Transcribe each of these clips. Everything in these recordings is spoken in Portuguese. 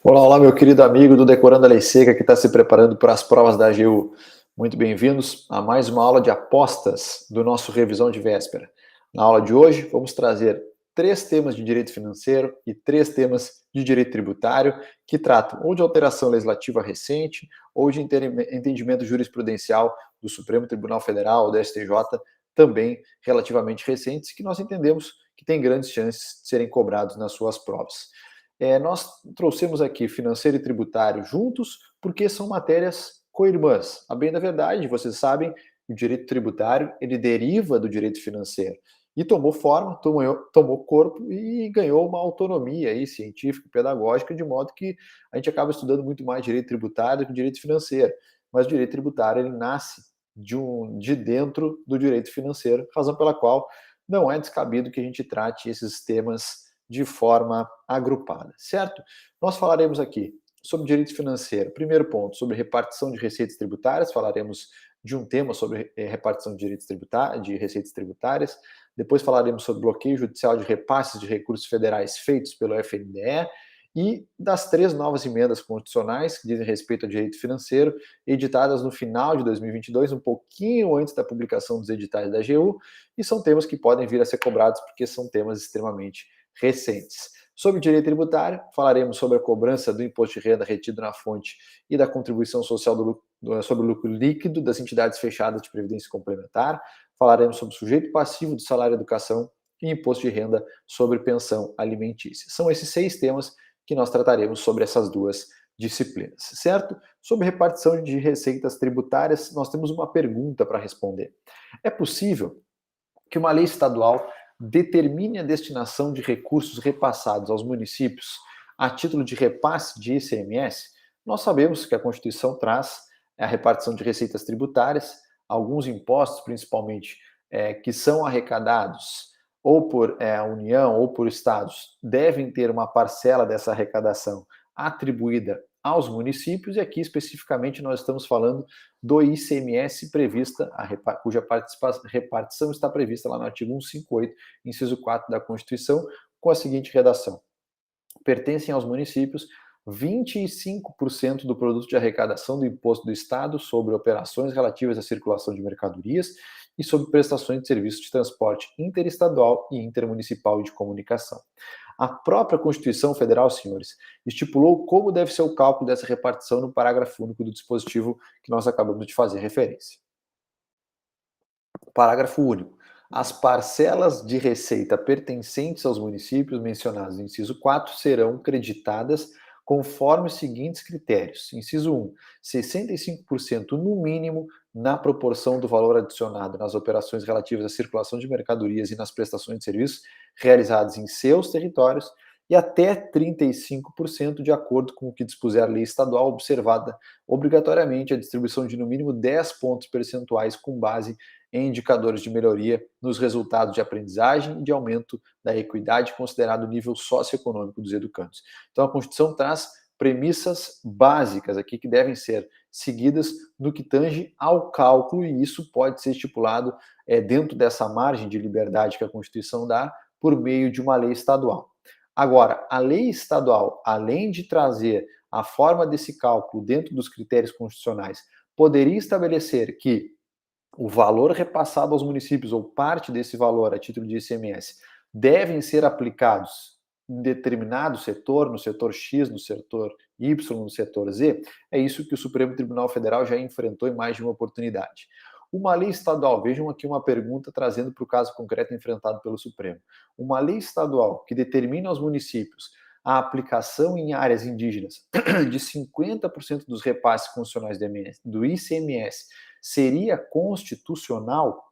Olá, olá, meu querido amigo do Decorando a Lei Seca que está se preparando para as provas da AGU. Muito bem-vindos a mais uma aula de apostas do nosso Revisão de Véspera. Na aula de hoje, vamos trazer 3 temas de direito financeiro e 3 temas de direito tributário que tratam ou de alteração legislativa recente ou de entendimento jurisprudencial do Supremo Tribunal Federal, do STJ, também relativamente recentes, que nós entendemos que têm grandes chances de serem cobrados nas suas provas. Nós trouxemos aqui financeiro e tributário juntos porque são matérias co-irmãs. A bem da verdade, vocês sabem, o direito tributário ele deriva do direito financeiro e tomou forma, tomou corpo e ganhou uma autonomia aí, científica, pedagógica, de modo que a gente acaba estudando muito mais direito tributário do que direito financeiro. Mas o direito tributário ele nasce de dentro do direito financeiro, razão pela qual não é descabido que a gente trate esses temas de forma agrupada, certo? Nós falaremos aqui sobre direito financeiro. Primeiro ponto, sobre repartição de receitas tributárias, falaremos de um tema sobre repartição de direitos tributários, de receitas tributárias. Depois falaremos sobre bloqueio judicial de repasses de recursos federais feitos pelo FNDE e das 3 novas emendas constitucionais que dizem respeito ao direito financeiro, editadas no final de 2022, um pouquinho antes da publicação dos editais da AGU, e são temas que podem vir a ser cobrados porque são temas extremamente recentes. Sobre direito tributário, falaremos sobre a cobrança do imposto de renda retido na fonte e da contribuição social sobre o lucro líquido das entidades fechadas de previdência complementar. Falaremos sobre o sujeito passivo do salário educação e imposto de renda sobre pensão alimentícia. São esses 6 temas que nós trataremos sobre essas 2 disciplinas, certo? Sobre repartição de receitas tributárias, nós temos uma pergunta para responder. É possível que uma lei estadual determine a destinação de recursos repassados aos municípios a título de repasse de ICMS? Nós sabemos que a Constituição traz a repartição de receitas tributárias, alguns impostos, principalmente, que são arrecadados ou por União ou por estados, devem ter uma parcela dessa arrecadação atribuída aos municípios, e aqui especificamente nós estamos falando do ICMS prevista, cuja repartição está prevista lá no artigo 158, inciso 4 da Constituição, com a seguinte redação: pertencem aos municípios 25% do produto de arrecadação do imposto do Estado sobre operações relativas à circulação de mercadorias e sobre prestações de serviços de transporte interestadual e intermunicipal e de comunicação. A própria Constituição Federal, senhores, estipulou como deve ser o cálculo dessa repartição no parágrafo único do dispositivo que nós acabamos de fazer referência. Parágrafo único. As parcelas de receita pertencentes aos municípios mencionados no inciso 4 serão creditadas conforme os seguintes critérios. Inciso 1, 65% no mínimo na proporção do valor adicionado nas operações relativas à circulação de mercadorias e nas prestações de serviços realizadas em seus territórios, e até 35% de acordo com o que dispuser a lei estadual, observada obrigatoriamente a distribuição de no mínimo 10 pontos percentuais com base em indicadores de melhoria nos resultados de aprendizagem e de aumento da equidade, considerado o nível socioeconômico dos educandos. Então, a Constituição traz premissas básicas aqui que devem ser seguidas no que tange ao cálculo, e isso pode ser estipulado dentro dessa margem de liberdade que a Constituição dá por meio de uma lei estadual. Agora, a lei estadual, além de trazer a forma desse cálculo dentro dos critérios constitucionais, poderia estabelecer que o valor repassado aos municípios ou parte desse valor a título de ICMS devem ser aplicados em determinado setor, no setor X, no setor Y, no setor Z. É isso que o Supremo Tribunal Federal já enfrentou em mais de uma oportunidade. Uma lei estadual, vejam aqui uma pergunta trazendo para o caso concreto enfrentado pelo Supremo. Uma lei estadual que determina aos municípios a aplicação em áreas indígenas de 50% dos repasses constitucionais do ICMS seria constitucional?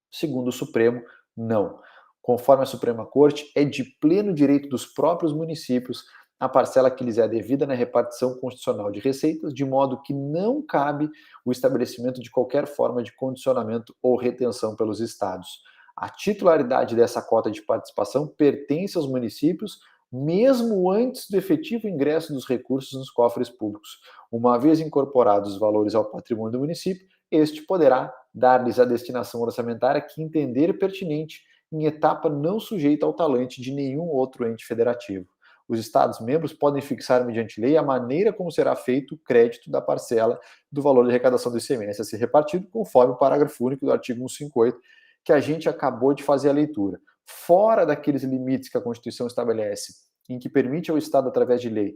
Segundo o Supremo, não. Conforme a Suprema Corte, é de pleno direito dos próprios municípios a parcela que lhes é devida na repartição constitucional de receitas, de modo que não cabe o estabelecimento de qualquer forma de condicionamento ou retenção pelos estados. A titularidade dessa cota de participação pertence aos municípios, mesmo antes do efetivo ingresso dos recursos nos cofres públicos. Uma vez incorporados os valores ao patrimônio do município, este poderá dar-lhes a destinação orçamentária que entender pertinente em etapa não sujeita ao talante de nenhum outro ente federativo. Os Estados-membros podem fixar mediante lei a maneira como será feito o crédito da parcela do valor de arrecadação do ICMS a ser repartido, conforme o parágrafo único do artigo 158, que a gente acabou de fazer a leitura. Fora daqueles limites que a Constituição estabelece, em que permite ao Estado, através de lei,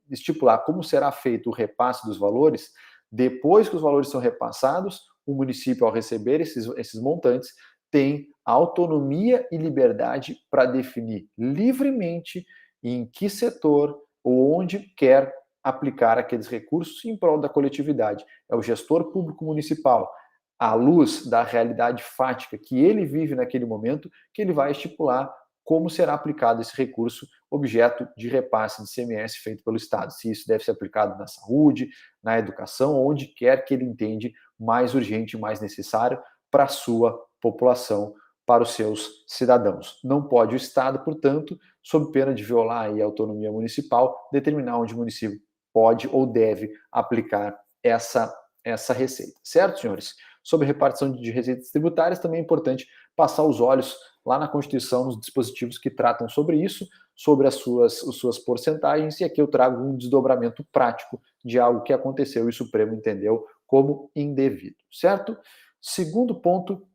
estipular como será feito o repasse dos valores, depois que os valores são repassados, o município, ao receber esses montantes, tem autonomia e liberdade para definir livremente em que setor ou onde quer aplicar aqueles recursos em prol da coletividade. É o gestor público municipal, à luz da realidade fática que ele vive naquele momento, que ele vai estipular como será aplicado esse recurso objeto de repasse de ICMS feito pelo Estado. Se isso deve ser aplicado na saúde, na educação, onde quer que ele entende mais urgente e mais necessário para a sua população, para os seus cidadãos. Não pode o Estado, portanto, sob pena de violar a autonomia municipal, determinar onde o município pode ou deve aplicar essa receita. Certo, senhores? Sobre repartição de receitas tributárias, também é importante passar os olhos lá na Constituição, nos dispositivos que tratam sobre isso, sobre as suas porcentagens, e aqui eu trago um desdobramento prático de algo que aconteceu e o Supremo entendeu como indevido, certo? Segundo ponto,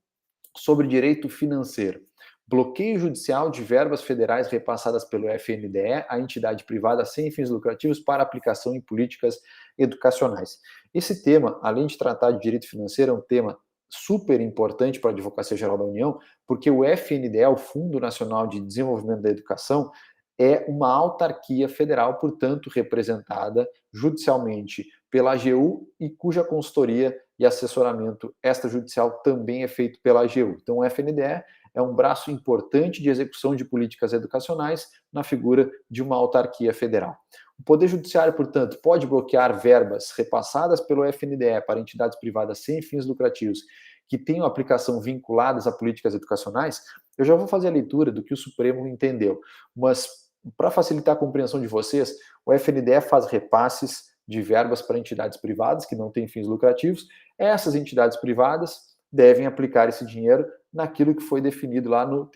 sobre direito financeiro. Bloqueio judicial de verbas federais repassadas pelo FNDE à entidade privada sem fins lucrativos para aplicação em políticas educacionais. Esse tema, além de tratar de direito financeiro, é um tema super importante para a Advocacia Geral da União, porque o FNDE, o Fundo Nacional de Desenvolvimento da Educação, é uma autarquia federal, portanto, representada judicialmente pela AGU e cuja consultoria e assessoramento extrajudicial também é feito pela AGU. Então, o FNDE é um braço importante de execução de políticas educacionais na figura de uma autarquia federal. O Poder Judiciário, portanto, pode bloquear verbas repassadas pelo FNDE para entidades privadas sem fins lucrativos que tenham aplicação vinculadas a políticas educacionais. Eu já vou fazer a leitura do que o Supremo entendeu, mas para facilitar a compreensão de vocês, o FNDE faz repasses de verbas para entidades privadas que não têm fins lucrativos. Essas entidades privadas devem aplicar esse dinheiro naquilo que foi definido lá no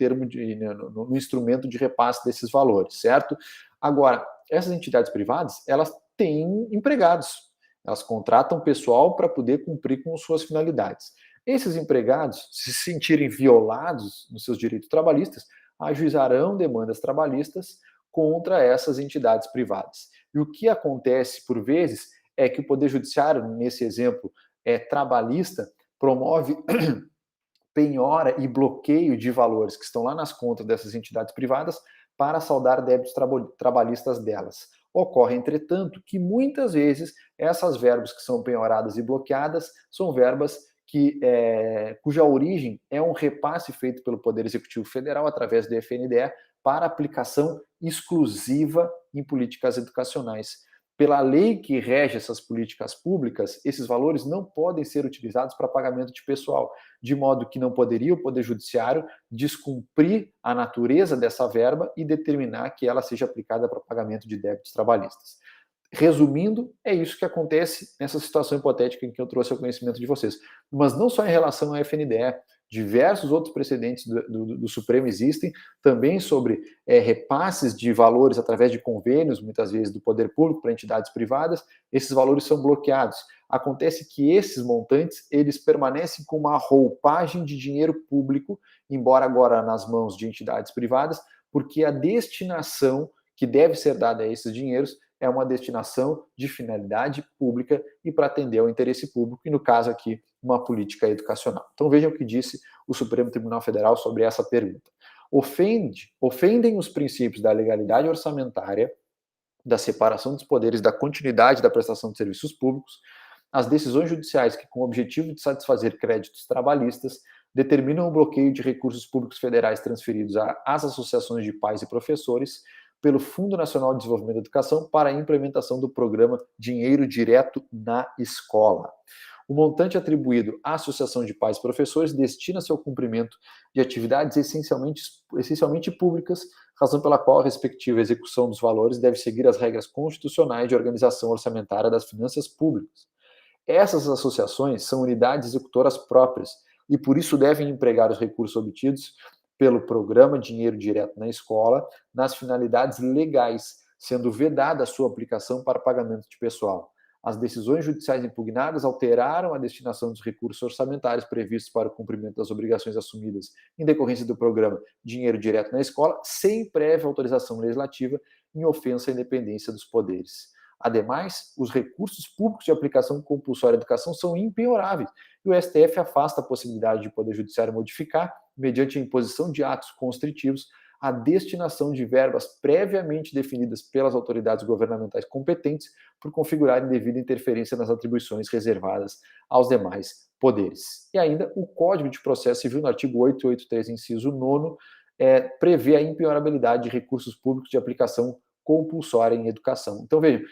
no instrumento de repasse desses valores, certo? Agora, essas entidades privadas, elas têm empregados, elas contratam pessoal para poder cumprir com suas finalidades. Esses empregados, se sentirem violados nos seus direitos trabalhistas, ajuizarão demandas trabalhistas contra essas entidades privadas. E o que acontece, por vezes, é que o Poder Judiciário, nesse exemplo trabalhista, promove penhora e bloqueio de valores que estão lá nas contas dessas entidades privadas para saldar débitos trabalhistas delas. Ocorre, entretanto, que muitas vezes essas verbas que são penhoradas e bloqueadas são verbas cuja origem é um repasse feito pelo Poder Executivo Federal através do FNDE para aplicação exclusiva em políticas educacionais. Pela lei que rege essas políticas públicas, esses valores não podem ser utilizados para pagamento de pessoal, de modo que não poderia o Poder Judiciário descumprir a natureza dessa verba e determinar que ela seja aplicada para pagamento de débitos trabalhistas. Resumindo, é isso que acontece nessa situação hipotética em que eu trouxe ao conhecimento de vocês. Mas não só em relação ao FNDE, diversos outros precedentes do Supremo existem, também sobre repasses de valores através de convênios, muitas vezes do poder público para entidades privadas, esses valores são bloqueados. Acontece que esses montantes, eles permanecem com uma roupagem de dinheiro público, embora agora nas mãos de entidades privadas, porque a destinação que deve ser dada a esses dinheiros é uma destinação de finalidade pública e para atender ao interesse público, e no caso aqui, uma política educacional. Então vejam o que disse o Supremo Tribunal Federal sobre essa pergunta. Ofendem os princípios da legalidade orçamentária, da separação dos poderes, da continuidade da prestação de serviços públicos, as decisões judiciais que, com o objetivo de satisfazer créditos trabalhistas, determinam o bloqueio de recursos públicos federais transferidos às associações de pais e professores pelo Fundo Nacional de Desenvolvimento da Educação para a implementação do programa Dinheiro Direto na Escola. O montante atribuído à Associação de Pais e Professores destina-se ao cumprimento de atividades essencialmente públicas, razão pela qual a respectiva execução dos valores deve seguir as regras constitucionais de organização orçamentária das finanças públicas. Essas associações são unidades executoras próprias e, por isso, devem empregar os recursos obtidos pelo programa Dinheiro Direto na Escola, nas finalidades legais, sendo vedada a sua aplicação para pagamento de pessoal. As decisões judiciais impugnadas alteraram a destinação dos recursos orçamentários previstos para o cumprimento das obrigações assumidas em decorrência do programa Dinheiro Direto na Escola, sem prévia autorização legislativa, em ofensa à independência dos poderes. Ademais, os recursos públicos de aplicação compulsória à educação são impenhoráveis e o STF afasta a possibilidade de o Poder Judiciário modificar, mediante a imposição de atos constritivos, a destinação de verbas previamente definidas pelas autoridades governamentais competentes por configurar indevida interferência nas atribuições reservadas aos demais poderes. E ainda, o Código de Processo Civil, no artigo 883, inciso 9, prevê a impenhorabilidade de recursos públicos de aplicação compulsória em educação. Então, vejam,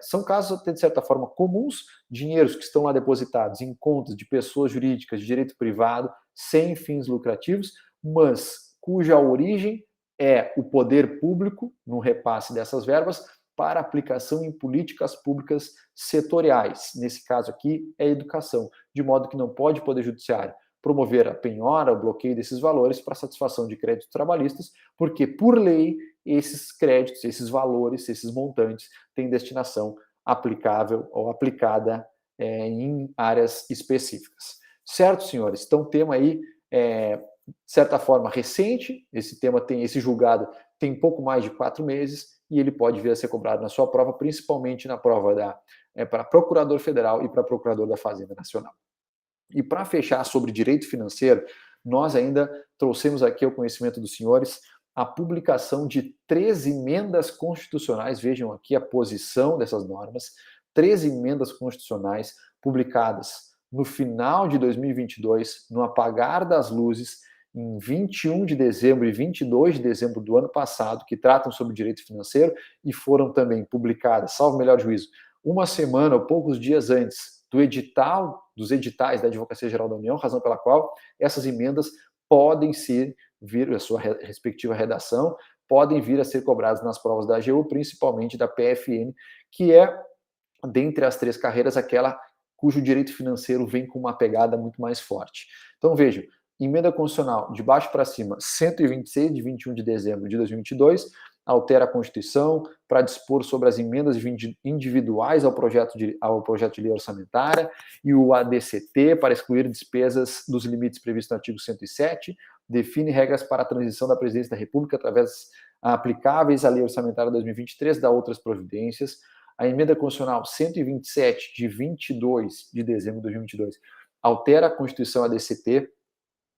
são casos, até de certa forma, comuns, dinheiros que estão lá depositados em contas de pessoas jurídicas de direito privado, sem fins lucrativos, mas cuja origem é o poder público, no repasse dessas verbas, para aplicação em políticas públicas setoriais. Nesse caso aqui, é educação, de modo que não pode o Poder Judiciário promover a penhora, o bloqueio desses valores para satisfação de créditos trabalhistas, porque, por lei, esses créditos, esses valores, esses montantes têm destinação aplicável ou aplicada em áreas específicas. Certo, senhores? Então, tema aí, de certa forma, recente. Esse tema tem, esse julgado tem pouco mais de 4 meses e ele pode vir a ser cobrado na sua prova, principalmente na prova para Procurador Federal e para Procurador da Fazenda Nacional. E para fechar sobre direito financeiro, nós ainda trouxemos aqui ao conhecimento dos senhores a publicação de 3 emendas constitucionais, vejam aqui a posição dessas normas, 3 emendas constitucionais publicadas no final de 2022, no apagar das luzes, em 21 de dezembro e 22 de dezembro do ano passado, que tratam sobre direito financeiro e foram também publicadas, salvo melhor juízo, uma semana ou poucos dias antes dos editais da Advocacia Geral da União, razão pela qual essas emendas podem vir a sua respectiva redação, podem vir a ser cobradas nas provas da AGU, principalmente da PFN, que é, dentre as 3 carreiras, aquela cujo direito financeiro vem com uma pegada muito mais forte. Então, vejam, emenda constitucional de baixo para cima, 126, de 21 de dezembro de 2022, altera a Constituição para dispor sobre as emendas individuais ao projeto de lei orçamentária e o ADCT para excluir despesas dos limites previstos no artigo 107, define regras para a transição da Presidência da República através aplicáveis à lei orçamentária 2023, dá outras providências. A emenda constitucional 127, de 22 de dezembro de 2022, altera a Constituição ADCT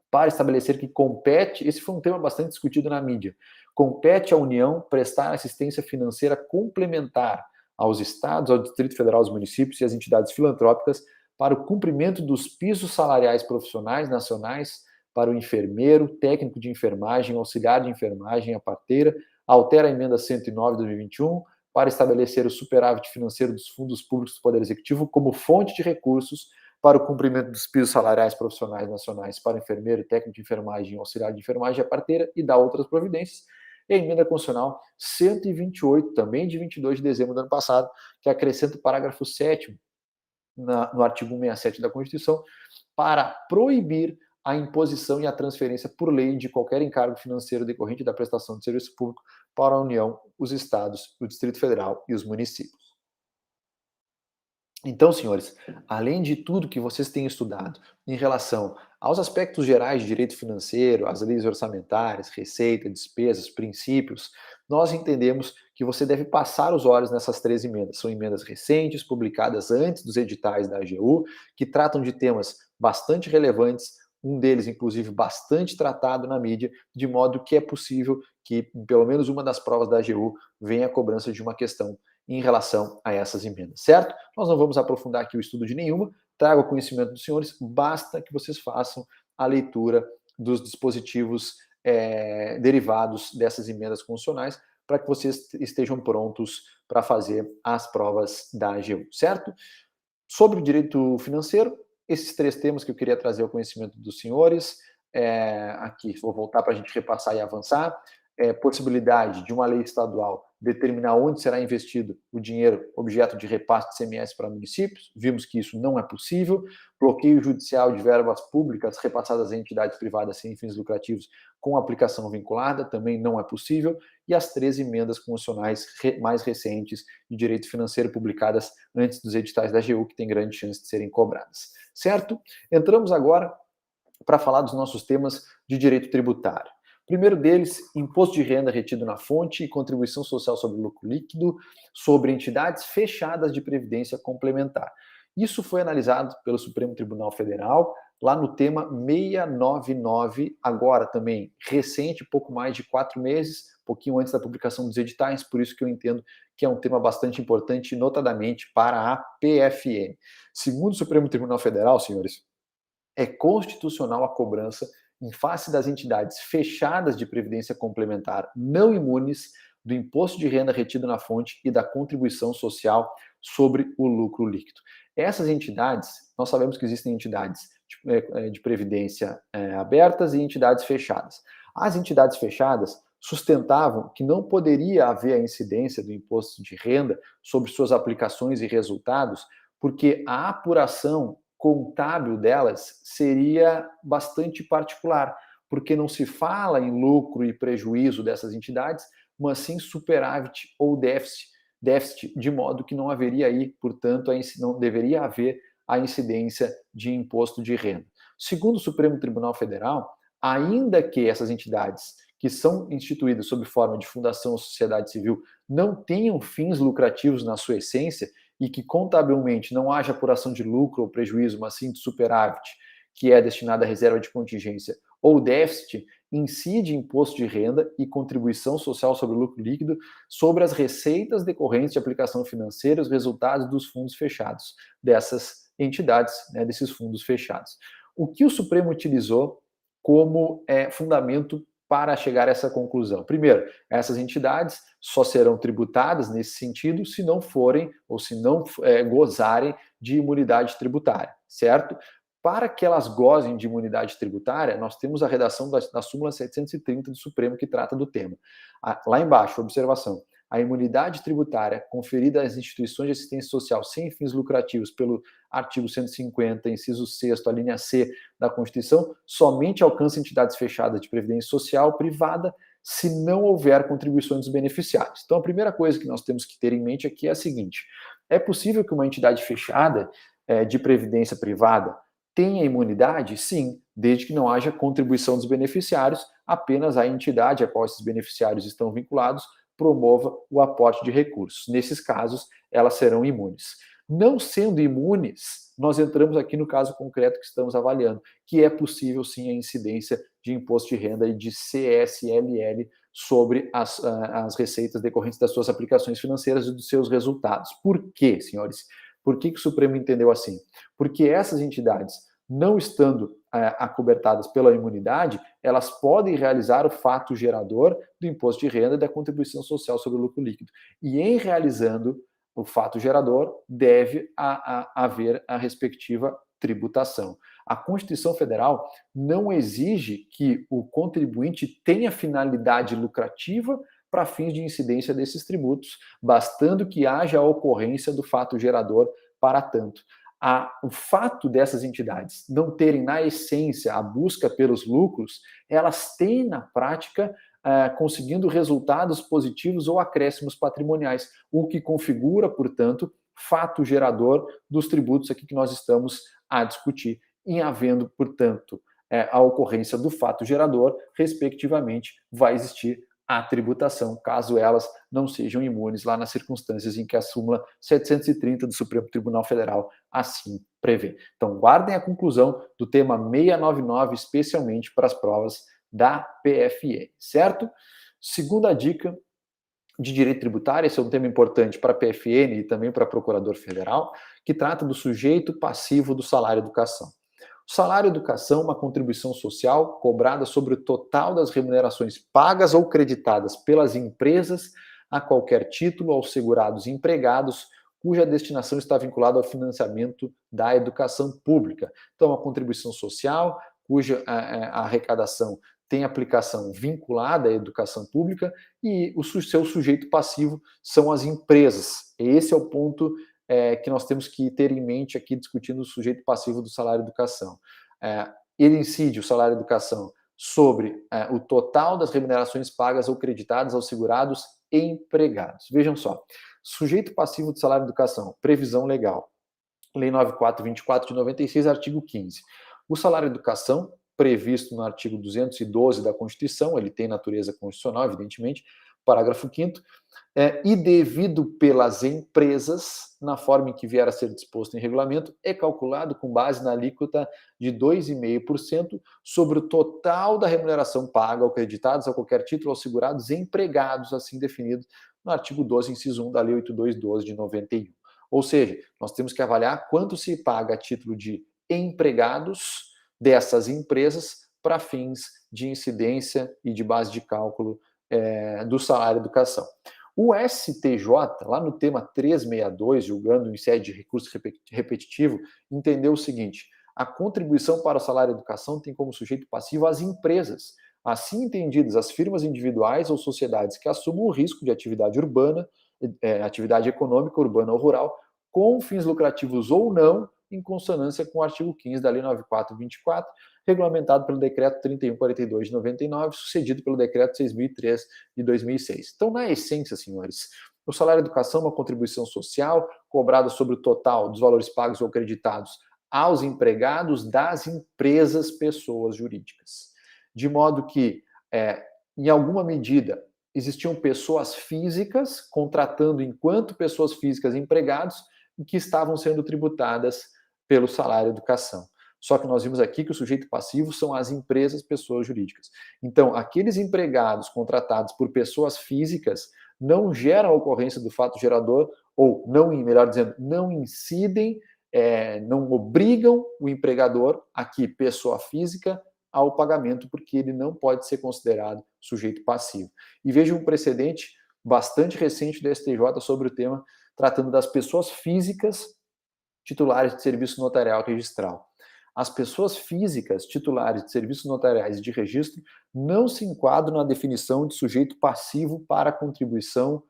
para estabelecer que compete, esse foi um tema bastante discutido na mídia, compete à União prestar assistência financeira complementar aos estados, ao Distrito Federal, aos municípios e às entidades filantrópicas para o cumprimento dos pisos salariais profissionais nacionais para o enfermeiro, técnico de enfermagem, auxiliar de enfermagem, a parteira, altera a emenda 109 de 2021 para estabelecer o superávit financeiro dos fundos públicos do Poder Executivo como fonte de recursos para o cumprimento dos pisos salariais profissionais nacionais para enfermeiro, técnico de enfermagem, auxiliar de enfermagem, a parteira, e dá outras providências. E a emenda constitucional 128, também de 22 de dezembro do ano passado, que acrescenta o parágrafo 7º no artigo 167 da Constituição, para proibir a imposição e a transferência por lei de qualquer encargo financeiro decorrente da prestação de serviço público para a União, os estados, o Distrito Federal e os municípios. Então, senhores, além de tudo que vocês têm estudado em relação aos aspectos gerais de direito financeiro, as leis orçamentárias, receita, despesas, princípios, nós entendemos que você deve passar os olhos nessas 3 emendas. São emendas recentes, publicadas antes dos editais da AGU, que tratam de temas bastante relevantes, um deles, inclusive, bastante tratado na mídia, de modo que é possível que, em pelo menos uma das provas da AGU, venha a cobrança de uma questão em relação a essas emendas, certo? Nós não vamos aprofundar aqui o estudo de nenhuma, trago o conhecimento dos senhores, basta que vocês façam a leitura dos dispositivos derivados dessas emendas constitucionais para que vocês estejam prontos para fazer as provas da AGU, certo? Sobre o direito financeiro, esses 3 temas que eu queria trazer ao conhecimento dos senhores, aqui vou voltar para a gente repassar e avançar, possibilidade de uma lei estadual determinar onde será investido o dinheiro objeto de repasse de ICMS para municípios. Vimos que isso não é possível. Bloqueio judicial de verbas públicas repassadas a entidades privadas sem fins lucrativos com aplicação vinculada também não é possível. E as 13 emendas constitucionais mais recentes de direito financeiro publicadas antes dos editais da AGU, que tem grande chance de serem cobradas. Certo? Entramos agora para falar dos nossos temas de direito tributário. Primeiro deles, imposto de renda retido na fonte e contribuição social sobre lucro líquido sobre entidades fechadas de previdência complementar. Isso foi analisado pelo Supremo Tribunal Federal, lá no tema 699, agora também recente, pouco mais de 4 meses, pouquinho antes da publicação dos editais, por isso que eu entendo que é um tema bastante importante, notadamente para a PFN. Segundo o Supremo Tribunal Federal, senhores, é constitucional a cobrança em face das entidades fechadas de previdência complementar não imunes do imposto de renda retido na fonte e da contribuição social sobre o lucro líquido. Essas entidades, nós sabemos que existem entidades de previdência abertas e entidades fechadas. As entidades fechadas sustentavam que não poderia haver a incidência do imposto de renda sobre suas aplicações e resultados, porque a apuração contábil delas seria bastante particular, porque não se fala em lucro e prejuízo dessas entidades, mas sim superávit ou déficit, de modo que não haveria aí, portanto, não deveria haver a incidência de imposto de renda. Segundo o Supremo Tribunal Federal, ainda que essas entidades que são instituídas sob forma de fundação ou sociedade civil não tenham fins lucrativos na sua essência, e que contabilmente não haja apuração de lucro ou prejuízo, mas sim de superávit, que é destinado à reserva de contingência, ou déficit, incide imposto de renda e contribuição social sobre o lucro líquido sobre as receitas decorrentes de aplicação financeira, os resultados dos fundos fechados, dessas entidades, desses fundos fechados. O que o Supremo utilizou como fundamento para chegar a essa conclusão? Primeiro, essas entidades só serão tributadas nesse sentido se não forem ou se não gozarem de imunidade tributária, certo? Para que elas gozem de imunidade tributária, nós temos a redação da súmula 730 do Supremo que trata do tema. Lá embaixo, observação. A imunidade tributária conferida às instituições de assistência social sem fins lucrativos pelo artigo 150, inciso 6º, a linha C da Constituição, somente alcança entidades fechadas de previdência social privada se não houver contribuições dos beneficiários. Então, a primeira coisa que nós temos que ter em mente aqui é a seguinte: é possível que uma entidade fechada de previdência privada tenha imunidade? Sim, desde que não haja contribuição dos beneficiários, apenas a entidade a qual esses beneficiários estão vinculados promova o aporte de recursos. Nesses casos, elas serão imunes. Não sendo imunes, nós entramos aqui no caso concreto que estamos avaliando, que é possível sim a incidência de imposto de renda e de CSLL sobre as receitas decorrentes das suas aplicações financeiras e dos seus resultados. Por quê, senhores? Por que o Supremo entendeu assim? Porque essas entidades, não estando acobertadas pela imunidade, elas podem realizar o fato gerador do imposto de renda e da contribuição social sobre o lucro líquido. E em realizando o fato gerador, deve haver a respectiva tributação. A Constituição Federal não exige que o contribuinte tenha finalidade lucrativa para fins de incidência desses tributos, bastando que haja a ocorrência do fato gerador para tanto. O fato dessas entidades não terem, na essência, a busca pelos lucros, elas têm, na prática, conseguindo resultados positivos ou acréscimos patrimoniais, o que configura, portanto, fato gerador dos tributos aqui que nós estamos a discutir. Em havendo, portanto, a ocorrência do fato gerador, respectivamente, vai existir a tributação, caso elas não sejam imunes lá nas circunstâncias em que a súmula 730 do Supremo Tribunal Federal assim prevê. Então, guardem a conclusão do tema 699, especialmente para as provas da PFN, certo? Segunda dica de direito tributário, esse é um tema importante para a PFN e também para Procurador Federal, que trata do sujeito passivo do salário educação. O salário educação é uma contribuição social cobrada sobre o total das remunerações pagas ou creditadas pelas empresas a qualquer título aos segurados empregados cuja destinação está vinculada ao financiamento da educação pública. Então, uma contribuição social cuja a arrecadação tem aplicação vinculada à educação pública e o seu sujeito passivo são as empresas. Esse é o ponto que nós temos que ter em mente aqui discutindo o sujeito passivo do salário educação. Ele incide, o salário educação, sobre o total das remunerações pagas ou creditadas aos segurados empregados. Vejam só, sujeito passivo do salário educação, previsão legal. Lei 9424 de 96, artigo 15. O salário educação, previsto no artigo 212 da Constituição, ele tem natureza constitucional, evidentemente, parágrafo 5º, e devido pelas empresas, na forma em que vier a ser disposto em regulamento, é calculado com base na alíquota de 2,5% sobre o total da remuneração paga ou creditados a qualquer título aos segurados empregados, assim definido no artigo 12, inciso 1 da Lei 8212 de 91. Ou seja, nós temos que avaliar quanto se paga a título de empregados dessas empresas para fins de incidência e de base de cálculo do salário educação. O STJ, lá no tema 362, julgando em sede de recurso repetitivo, entendeu o seguinte: a contribuição para o salário educação tem como sujeito passivo as empresas, assim entendidas as firmas individuais ou sociedades que assumam o risco de atividade urbana, atividade econômica, urbana ou rural, com fins lucrativos ou não, em consonância com o artigo 15 da Lei 9424, regulamentado pelo Decreto 3142 de 99, sucedido pelo Decreto 6003 de 2006. Então, na essência, senhores, o salário educação é uma contribuição social cobrada sobre o total dos valores pagos ou creditados aos empregados das empresas pessoas jurídicas. De modo que, em alguma medida, existiam pessoas físicas contratando enquanto pessoas físicas empregados que estavam sendo tributadas pelo salário educação. Só que nós vimos aqui que o sujeito passivo são as empresas, pessoas jurídicas. Então, aqueles empregados contratados por pessoas físicas não geram a ocorrência do fato gerador, ou não, melhor dizendo, não incidem, não obrigam o empregador, aqui pessoa física, ao pagamento, porque ele não pode ser considerado sujeito passivo. E veja um precedente bastante recente do STJ sobre o tema, tratando das pessoas físicas titulares de serviço notarial registral. As pessoas físicas titulares de serviços notariais e de registro não se enquadram na definição de sujeito passivo para a contribuição,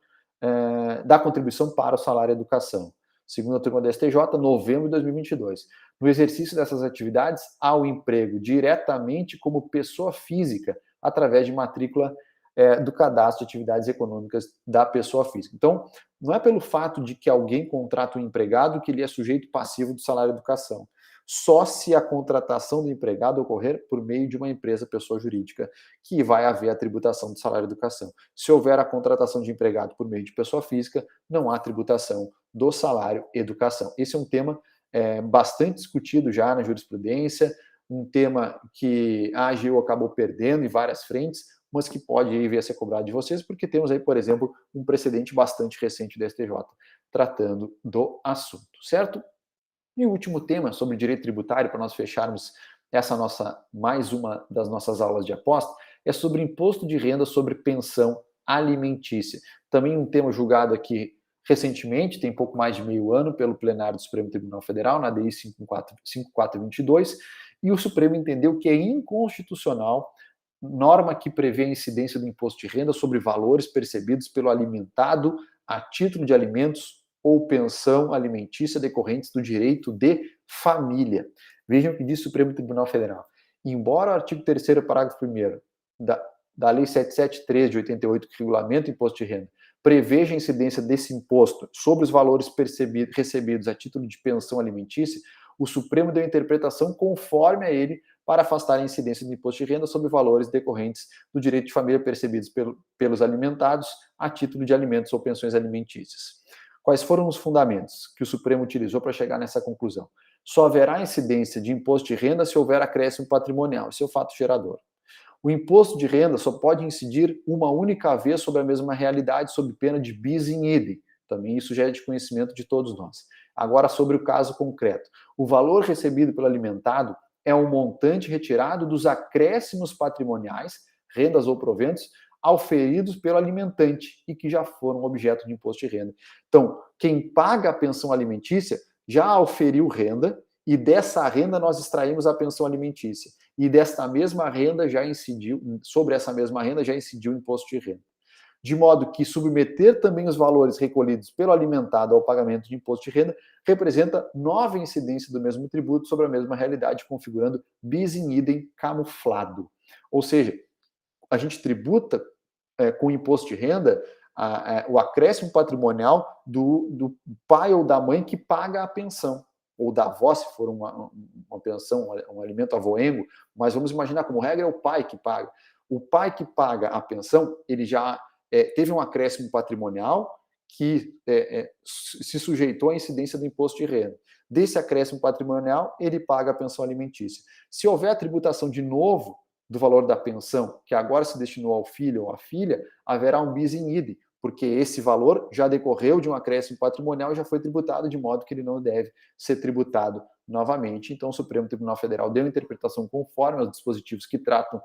da contribuição para o salário educação. Segundo a turma da STJ, novembro de 2022. No exercício dessas atividades, há o emprego diretamente como pessoa física, através de matrícula do cadastro de atividades econômicas da pessoa física. Então, não é pelo fato de que alguém contrata um empregado que ele é sujeito passivo do salário educação. Só se a contratação do empregado ocorrer por meio de uma empresa pessoa jurídica, que vai haver a tributação do salário educação. Se houver a contratação de empregado por meio de pessoa física, não há tributação do salário educação. Esse é um tema bastante discutido já na jurisprudência, um tema que a AGU acabou perdendo em várias frentes, mas que pode vir a ser cobrado de vocês, porque temos aí, por exemplo, um precedente bastante recente do STJ tratando do assunto, certo? E o último tema sobre direito tributário, para nós fecharmos essa mais uma das nossas aulas de aposta, é sobre imposto de renda sobre pensão alimentícia. Também um tema julgado aqui recentemente, tem pouco mais de meio ano, pelo plenário do Supremo Tribunal Federal, na DI 5422, e o Supremo entendeu que é inconstitucional norma que prevê a incidência do imposto de renda sobre valores percebidos pelo alimentado a título de alimentos ou pensão alimentícia decorrentes do direito de família. Vejam o que diz o Supremo Tribunal Federal. Embora o artigo 3º, parágrafo 1º da Lei 773 de 88, que regulamenta o imposto de renda, preveja a incidência desse imposto sobre os valores recebidos a título de pensão alimentícia, o Supremo deu interpretação conforme a ele para afastar a incidência do imposto de renda sobre valores decorrentes do direito de família percebidos pelos alimentados a título de alimentos ou pensões alimentícias. Quais foram os fundamentos que o Supremo utilizou para chegar nessa conclusão? Só haverá incidência de imposto de renda se houver acréscimo patrimonial, esse é o fato gerador. O imposto de renda só pode incidir uma única vez sobre a mesma realidade, sob pena de bis in idem. Também isso já é de conhecimento de todos nós. Agora, sobre o caso concreto. O valor recebido pelo alimentado é um montante retirado dos acréscimos patrimoniais, rendas ou proventos, auferidos pelo alimentante e que já foram objeto de imposto de renda. Então, quem paga a pensão alimentícia já auferiu renda e dessa renda nós extraímos a pensão alimentícia. e desta mesma renda já incidiu, sobre essa mesma renda já incidiu o imposto de renda. De modo que submeter também os valores recolhidos pelo alimentado ao pagamento de imposto de renda representa nova incidência do mesmo tributo sobre a mesma realidade, configurando bis in idem camuflado. Ou seja, a gente tributa com o imposto de renda o acréscimo patrimonial do pai ou da mãe que paga a pensão, ou da avó, se for uma pensão, um alimento avoengo, mas vamos imaginar como regra é o pai que paga. O pai que paga a pensão, ele já teve um acréscimo patrimonial que se sujeitou à incidência do imposto de renda. Desse acréscimo patrimonial, ele paga a pensão alimentícia. Se houver a tributação de novo do valor da pensão, que agora se destinou ao filho ou à filha, haverá um bis in idem, porque esse valor já decorreu de um acréscimo patrimonial e já foi tributado, de modo que ele não deve ser tributado novamente. Então, o Supremo Tribunal Federal deu interpretação conforme aos dispositivos que tratam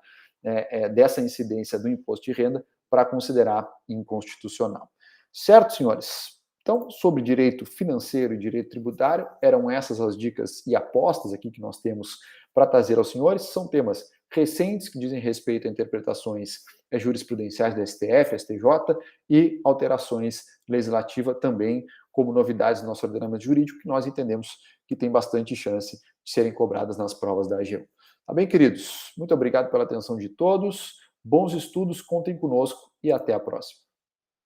dessa incidência do imposto de renda para considerar inconstitucional. Certo, senhores? Então, sobre direito financeiro e direito tributário, eram essas as dicas e apostas aqui que nós temos para trazer aos senhores. São temas recentes que dizem respeito a interpretações jurisprudenciais da STF, STJ e alterações legislativas também como novidades do nosso ordenamento jurídico que nós entendemos que tem bastante chance de serem cobradas nas provas da AGU. Tá bem, queridos? Muito obrigado pela atenção de todos. Bons estudos, contem conosco e até a próxima.